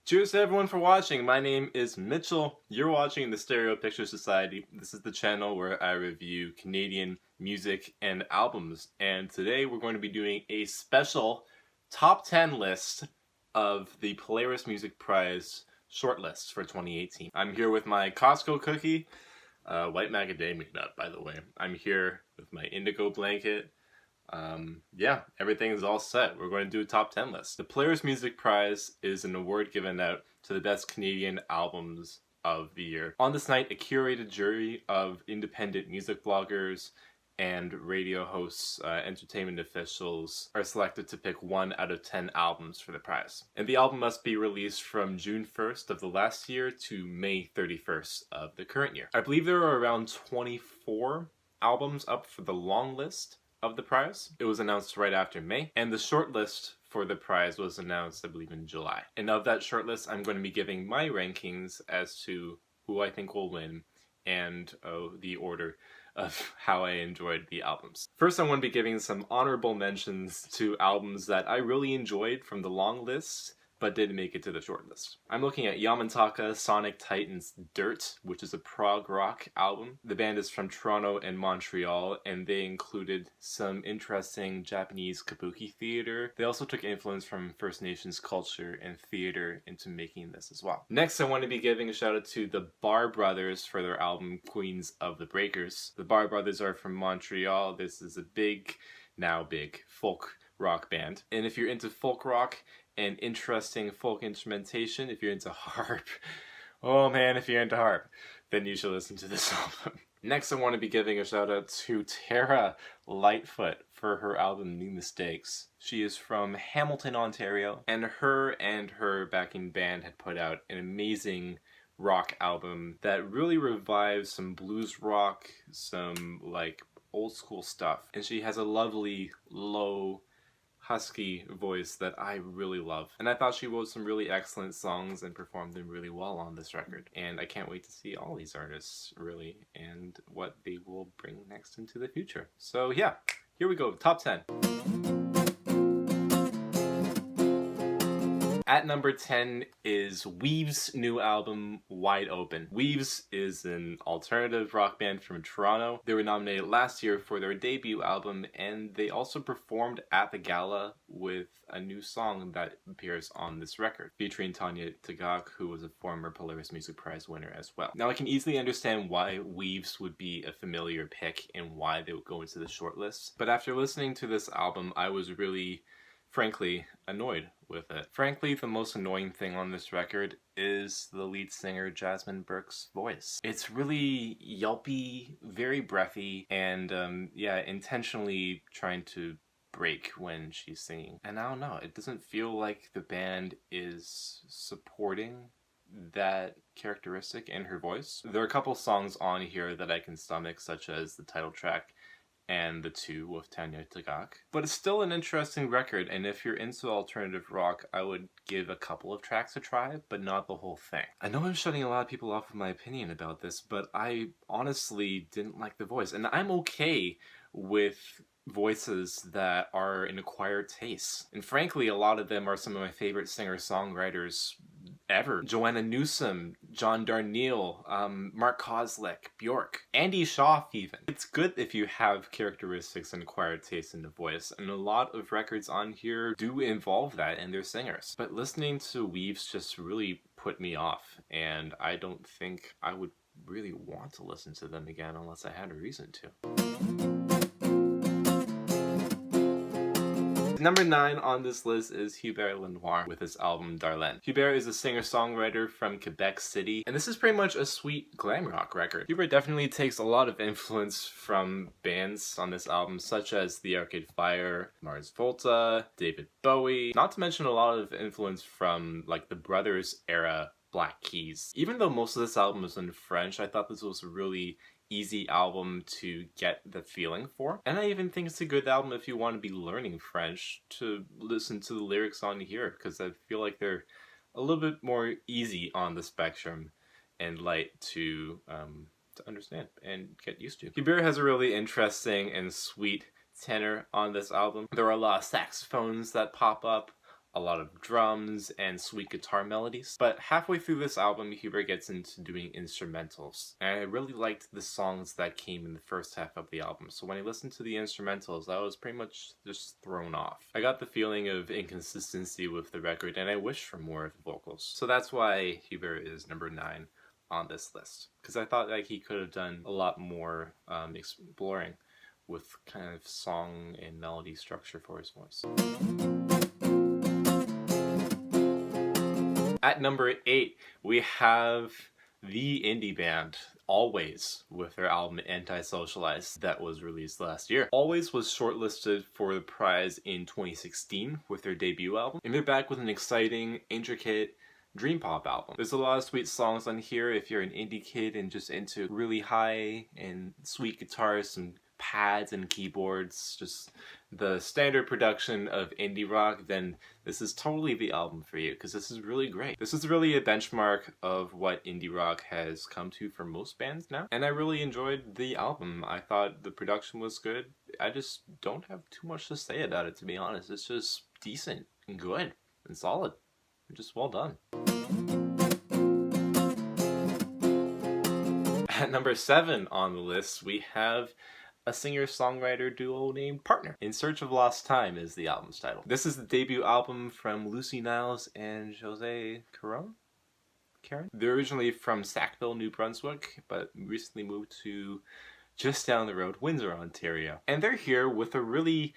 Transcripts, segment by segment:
Cheers to everyone for watching. My name is Mitchell. You're watching the Stereo Picture Society. This is the channel where I review Canadian music and albums. And today we're going to be doing a special top 10 list of the Polaris Music Prize shortlist for 2018. I'm here with my Costco cookie, white macadamia nut, by the way. I'm here with my indigo blanket. Yeah, everything is all set. We're going to do a top 10 list. The Polaris Music Prize is an award given out to the best Canadian albums of the year. On this night, a curated jury of independent music bloggers and radio hosts, entertainment officials are selected to pick 1 out of 10 albums for the prize. And the album must be released from June 1st of the last year to May 31st of the current year. I believe there are around 24 albums up for the long list of the prize. It was announced right after May, and the shortlist for the prize was announced, I believe, in July. And of that shortlist, I'm going to be giving my rankings as to who I think will win and the order of how I enjoyed the albums. First, I'm going to be giving some honorable mentions to albums that I really enjoyed from the long list, but didn't make it to the shortlist. I'm looking at Yamataka Sonic Titan's Dirt, which is a prog rock album. The band is from Toronto and Montreal, and they included some interesting Japanese kabuki theater. They also took influence from First Nations culture and theater into making this as well. Next, I want to be giving a shout out to the Barr brothers for their album Queens of the Breakers. The Barr brothers are from Montreal. This is a now big folk rock band. And if you're into folk rock and interesting folk instrumentation, if you're into harp, oh man, if you're into harp, then you should listen to this album. Next, I want to be giving a shout out to Terra Lightfoot for her album New Mistakes. She is from Hamilton, Ontario, and her backing band had put out an amazing rock album that really revives some blues rock, some like old school stuff. And she has a lovely, low, husky voice that I really love. And I thought she wrote some really excellent songs and performed them really well on this record. And I can't wait to see all these artists, really, and what they will bring next into the future. So yeah, here we go, top 10. At number 10 is Weave's new album, Wide Open. Weaves is an alternative rock band from Toronto. They were nominated last year for their debut album, and they also performed at the gala with a new song that appears on this record, featuring Tanya Tagaq, who was a former Polaris Music Prize winner as well. Now, I can easily understand why Weaves would be a familiar pick and why they would go into the shortlist, but after listening to this album, I was really, frankly, annoyed with it. Frankly, the most annoying thing on this record is the lead singer Jasmine Burke's voice. It's really yelpy, very breathy, and yeah, intentionally trying to break when she's singing. And I don't know, it doesn't feel like the band is supporting that characteristic in her voice. There are a couple songs on here that I can stomach, such as the title track and the 2 with Tanya Tagaq. But it's still an interesting record, and if you're into alternative rock, I would give a couple of tracks a try, but not the whole thing. I know I'm shutting a lot of people off with my opinion about this, but I honestly didn't like the voice. And I'm okay with voices that are an acquired taste. And frankly, a lot of them are some of my favorite singer-songwriters ever. Joanna Newsom, John Darnielle, Mark Kozlik, Bjork, Andy Schaaf even. It's good if you have characteristics and acquired taste in the voice, and a lot of records on here do involve that in their singers. But listening to Weaves just really put me off, and I don't think I would really want to listen to them again unless I had a reason to. Number 9 on this list is Hubert Lenoir with his album Darlene. Hubert is a singer-songwriter from Quebec City, and this is pretty much a sweet glam rock record. Hubert definitely takes a lot of influence from bands on this album, such as The Arcade Fire, Mars Volta, David Bowie, not to mention a lot of influence from like the Brothers era Black Keys. Even though most of this album is in French, I thought this was a really easy album to get the feeling for. And I even think it's a good album if you want to be learning French to listen to the lyrics on here, because I feel like they're a little bit more easy on the spectrum and light to understand and get used to. Hubert has a really interesting and sweet tenor on this album. There are a lot of saxophones that pop up, a lot of drums and sweet guitar melodies. But halfway through this album, Hubert gets into doing instrumentals. And I really liked the songs that came in the first half of the album. So when I listened to the instrumentals, I was pretty much just thrown off. I got the feeling of inconsistency with the record, and I wished for more of the vocals. So that's why Hubert is number 9 on this list. Because I thought like he could have done a lot more exploring with kind of song and melody structure for his voice. At number 8, we have the indie band Alvvays with their album Antisocialites that was released last year. Alvvays was shortlisted for the prize in 2016 with their debut album, and they're back with an exciting, intricate dream pop album. There's a lot of sweet songs on here if you're an indie kid and just into really high and sweet guitars, some pads and keyboards, just the standard production of indie rock, then this is totally the album for you, because this is really great. This is really a benchmark of what indie rock has come to for most bands now, and I really enjoyed the album. I thought the production was good. I just don't have too much to say about it, to be honest. It's just decent and good and solid and just well done. At number 7 on the list, we have a singer-songwriter duo named Partner. In Search of Lost Time is the album's title. This is the debut album from Lucy Niles and Jose Karen? They're originally from Sackville, New Brunswick, but recently moved to just down the road, Windsor, Ontario. And they're here with a really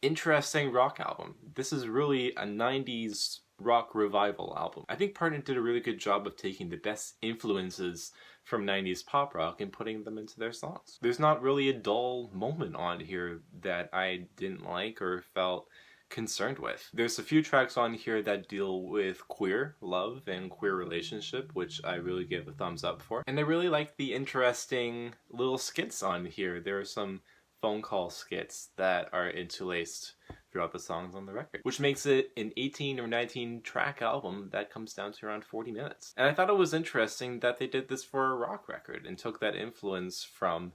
interesting rock album. This is really a 90s rock revival album. I think Partner did a really good job of taking the best influences from 90s pop rock and putting them into their songs. There's not really a dull moment on here that I didn't like or felt concerned with. There's a few tracks on here that deal with queer love and queer relationship, which I really give a thumbs up for. And I really like the interesting little skits on here. There are some phone call skits that are interlaced throughout the songs on the record, which makes it an 18 or 19 track album that comes down to around 40 minutes. And I thought it was interesting that they did this for a rock record and took that influence from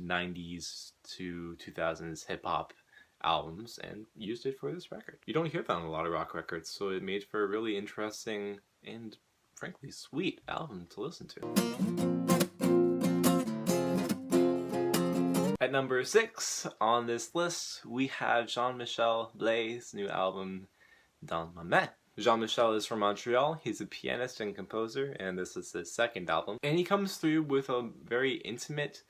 90s to 2000s hip-hop albums and used it for this record. You don't hear that on a lot of rock records, so it made for a really interesting and frankly sweet album to listen to. At number 6 on this list, we have Jean-Michel Blais' new album, Dans ma main. Jean-Michel is from Montreal. He's a pianist and composer, and this is his second album. And he comes through with a very intimate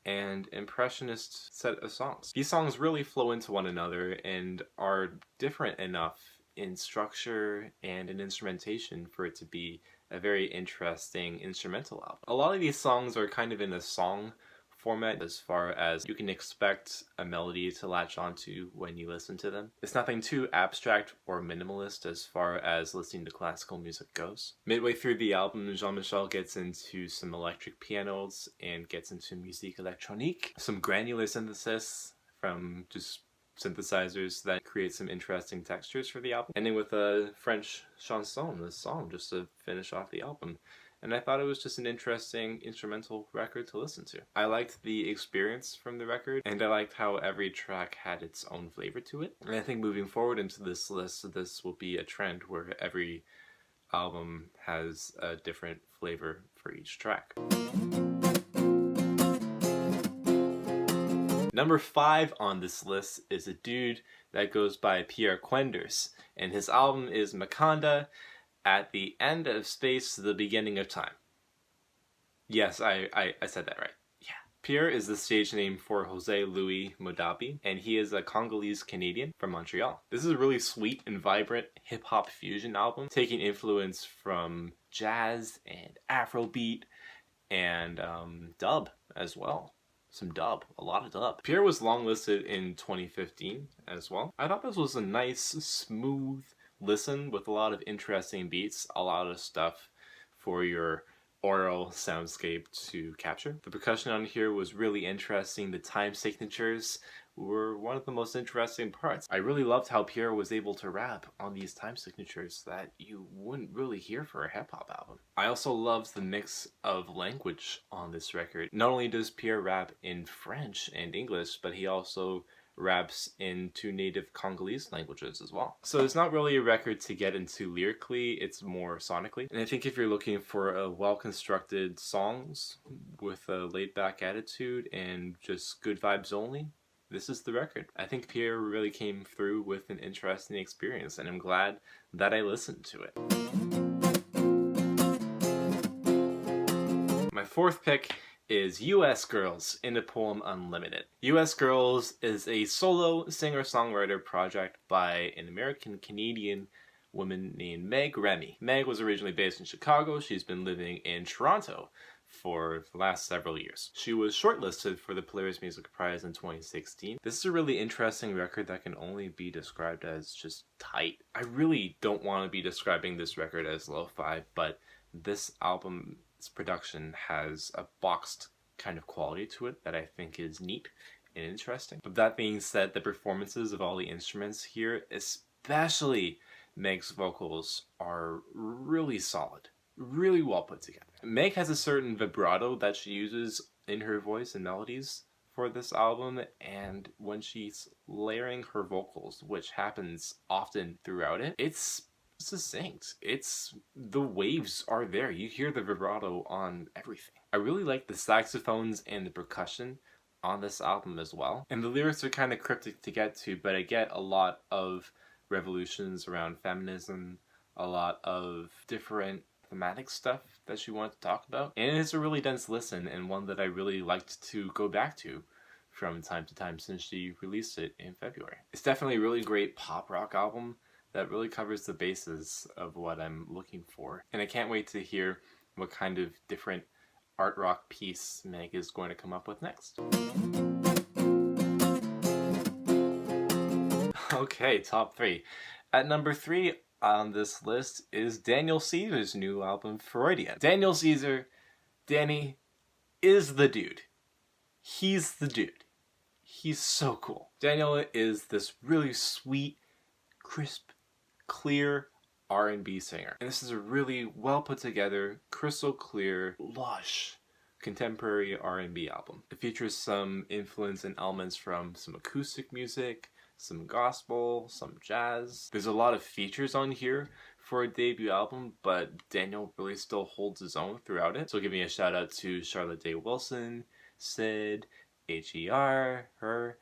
and impressionist set of songs. These songs really flow into one another and are different enough in structure and in instrumentation for it to be a very interesting instrumental album. A lot of these songs are kind of in a song format as far as you can expect a melody to latch onto when you listen to them. It's nothing too abstract or minimalist as far as listening to classical music goes. Midway through the album, Jean-Michel gets into some electric pianos and gets into musique électronique, some granular synthesis from just synthesizers that create some interesting textures for the album, ending with a French chanson, a song, just to finish off the album. And I thought it was just an interesting instrumental record to listen to. I liked the experience from the record, and I liked how every track had its own flavor to it. And I think moving forward into this list, this will be a trend where every album has a different flavor for each track. Number 5 on this list is a dude that goes by Pierre Kwenders, and his album is MAKANDA, At the End of Space, the Beginning of Time. Yes, I said that right. Yeah. Pierre is the stage name for Jose Louis Modabi, and he is a Congolese Canadian from Montreal. This is a really sweet and vibrant hip-hop fusion album, taking influence from jazz and Afrobeat and dub as well. Some dub, a lot of dub. Pierre was longlisted in 2015 as well. I thought this was a nice, smooth listen with a lot of interesting beats, a lot of stuff for your oral soundscape to capture. The percussion on here was really interesting. The time signatures were one of the most interesting parts. I really loved how Pierre was able to rap on these time signatures that you wouldn't really hear for a hip-hop album. I also loved the mix of language on this record. Not only does Pierre rap in French and English, but he also raps in 2 native Congolese languages as well. So it's not really a record to get into lyrically, it's more sonically. And I think if you're looking for a well-constructed songs with a laid-back attitude and just good vibes only, this is the record. I think Pierre really came through with an interesting experience, and I'm glad that I listened to it. My fourth pick is US Girls in the poem Unlimited. US Girls is a solo singer-songwriter project by an American-Canadian woman named Meg Remy. Meg was originally based in Chicago. She's been living in Toronto for the last several years. She was shortlisted for the Polaris Music Prize in 2016. This is a really interesting record that can only be described as just tight. I really don't want to be describing this record as lo-fi, but this album's production has a boxed kind of quality to it that I think is neat and interesting. But that being said, the performances of all the instruments here, especially Meg's vocals, are really solid, really well put together. Meg has a certain vibrato that she uses in her voice and melodies for this album, and when she's layering her vocals, which happens often throughout it, it's succinct. The waves are there. You hear the vibrato on everything. I really like the saxophones and the percussion on this album as well. And the lyrics are kind of cryptic to get to, but I get a lot of revolutions around feminism, a lot of different thematic stuff that she wanted to talk about. And it's a really dense listen, and one that I really liked to go back to from time to time since she released it in February. It's definitely a really great pop rock album that really covers the bases of what I'm looking for. And I can't wait to hear what kind of different art rock piece Meg is going to come up with next. Okay, top 3. At number 3 on this list is Daniel Caesar's new album, Freudian. Daniel Caesar, Danny, is the dude. He's the dude. He's so cool. Daniel is this really sweet, crisp, clear R&B singer. And this is a really well put together, crystal clear, lush, contemporary R&B album. It features some influence and elements from some acoustic music, some gospel, some jazz. There's a lot of features on here for a debut album, but Daniel really still holds his own throughout it. So giving a shout out to Charlotte Day Wilson, Sid, H.E.R., her,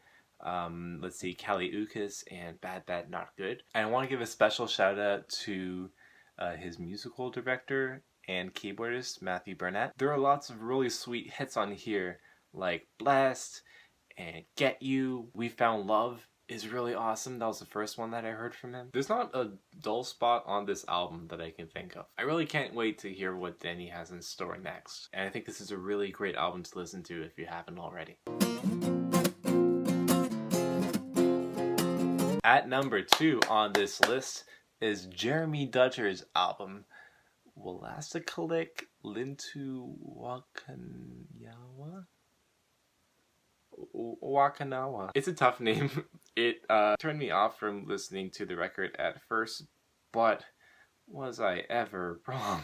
let's see, Kali Uchis, and Bad Bad Not Good. And I want to give a special shout out to his musical director and keyboardist, Matthew Burnett. There are lots of really sweet hits on here, like Blessed and Get You. We Found Love is really awesome. That was the first one that I heard from him. There's not a dull spot on this album that I can think of. I really can't wait to hear what Danny has in store next. And I think this is a really great album to listen to if you haven't already. At number 2 on this list is Jeremy Dutcher's album, Wolastoqiyik, Lintuwakonawa. It's a tough name. It turned me off from listening to the record at first, but was I ever wrong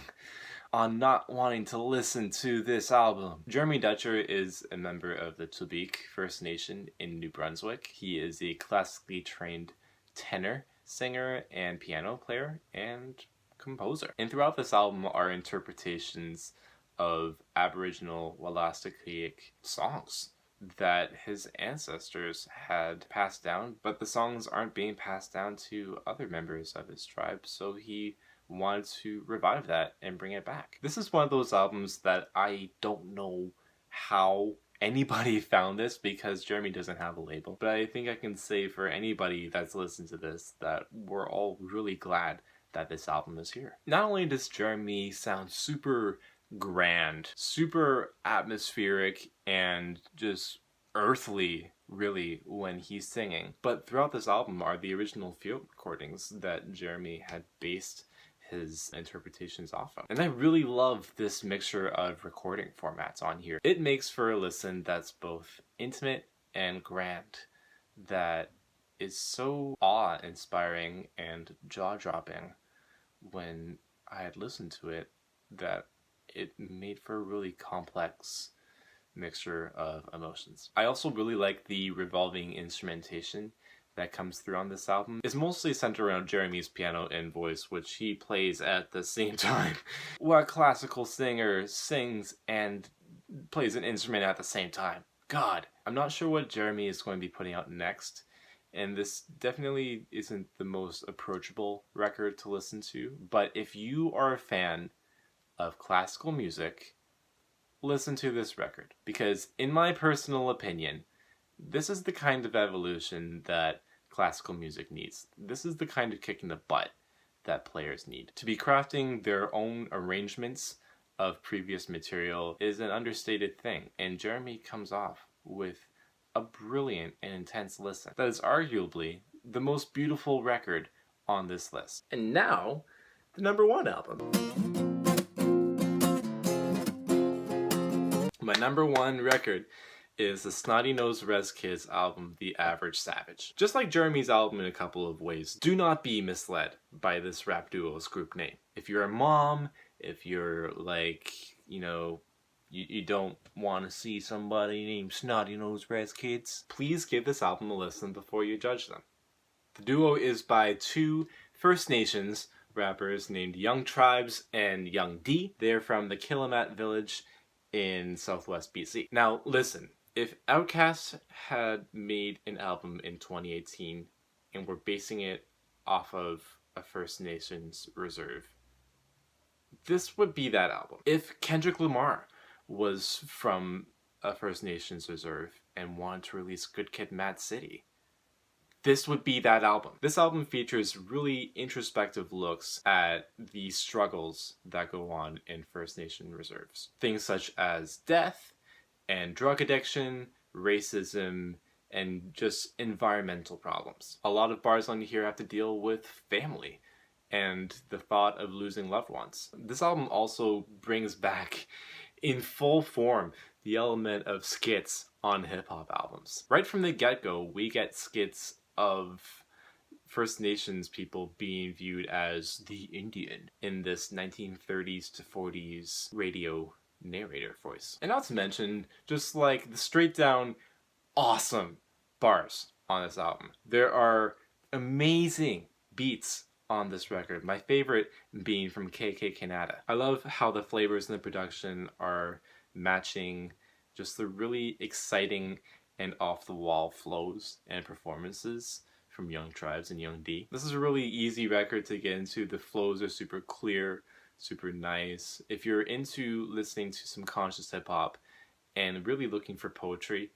on not wanting to listen to this album? Jeremy Dutcher is a member of the Quenders First Nation in New Brunswick. He is a classically trained tenor, singer, and piano player, and composer. And throughout this album are interpretations of Aboriginal Wolastoqiyik songs that his ancestors had passed down, but the songs aren't being passed down to other members of his tribe, so he wanted to revive that and bring it back. This is one of those albums that I don't know how anybody found this, because Jeremy doesn't have a label, but I think I can say for anybody that's listened to this that we're all really glad that this album is here. Not only does Jeremy sound super grand, super atmospheric, and just earthly, really, when he's singing, but throughout this album are the original field recordings that Jeremy had based his interpretations off of. And I really love this mixture of recording formats on here. It makes for a listen that's both intimate and grand, that is so awe-inspiring and jaw-dropping when I had listened to it, that it made for a really complex mixture of emotions. I also really like the revolving instrumentation that comes through on this album. It's mostly centered around Jeremy's piano and voice, which he plays at the same time. What classical singer sings and plays an instrument at the same time? God! I'm not sure what Jeremy is going to be putting out next, and this definitely isn't the most approachable record to listen to, but if you are a fan of classical music, listen to this record, because in my personal opinion, this is the kind of evolution that classical music needs. This is the kind of kick in the butt that players need. To be crafting their own arrangements of previous material is an understated thing, and Jeremy comes off with a brilliant and intense listen that is arguably the most beautiful record on this list. And now, the number one album. My number one record is the Snottynosed Res Kids album, The Average Savage. Just like Jeremy's album in a couple of ways, do not be misled by this rap duo's group name. If you're a mom, if you're like, you know, you don't want to see somebody named Snottynosed Res Kids, please give this album a listen before you judge them. The duo is by two First Nations rappers named Young Tribes and Young D. They're from the Kilimat village in southwest BC. Now listen, if Outkast had made an album in 2018 and were basing it off of a First Nations reserve, this would be that album. If Kendrick Lamar was from a First Nations reserve and wanted to release Good Kid, Mad City, this would be that album. This album features really introspective looks at the struggles that go on in First Nation reserves. Things such as death and drug addiction, racism, and just environmental problems. A lot of bars on here have to deal with family and the thought of losing loved ones. This album also brings back in full form the element of skits on hip-hop albums. Right from the get-go, we get skits of First Nations people being viewed as the Indian in this 1930s to 40s radio narrator voice. And not to mention, just like the straight down awesome bars on this album. There are amazing beats on this record, my favorite being from KK Canada. I love how the flavors in the production are matching just the really exciting and off-the-wall flows and performances from Young Tribes and Young D. This is a really easy record to get into. The flows are super clear, super nice. If you're into listening to some conscious hip-hop and really looking for poetry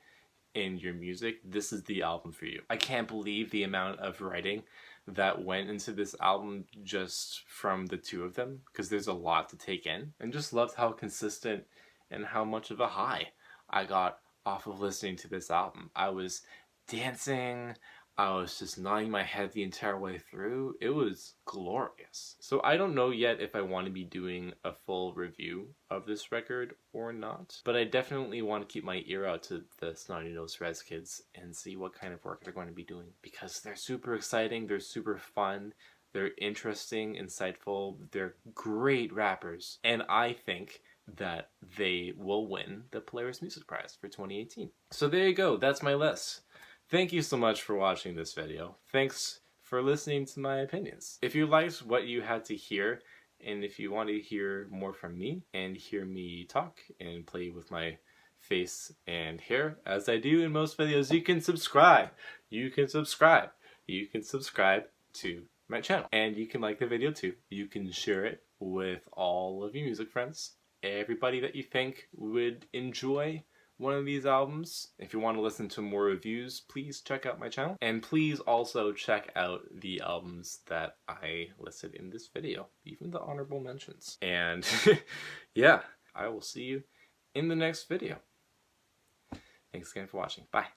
in your music, this is the album for you. I can't believe the amount of writing that went into this album just from the two of them, because there's a lot to take in, and just loved how consistent and how much of a high I got off of listening to this album. I was dancing, I was just nodding my head the entire way through. It was glorious. So I don't know yet if I want to be doing a full review of this record or not, but I definitely want to keep my ear out to the Snottynosed Res Kids and see what kind of work they're going to be doing, because they're super exciting, they're super fun, they're interesting, insightful, they're great rappers, and I think that they will win the Polaris Music Prize for 2018. So there you go, that's my list. Thank you so much for watching this video. Thanks for listening to my opinions. If you liked what you had to hear, and if you want to hear more from me and hear me talk and play with my face and hair as I do in most videos, you can subscribe. You can subscribe. You can subscribe to my channel. And you can like the video too. You can share it with all of your music friends, everybody that you think would enjoy one of these albums. If you want to listen to more reviews, please check out my channel. And please also check out the albums that I listed in this video, even the honorable mentions. And yeah, I will see you in the next video. Thanks again for watching. Bye.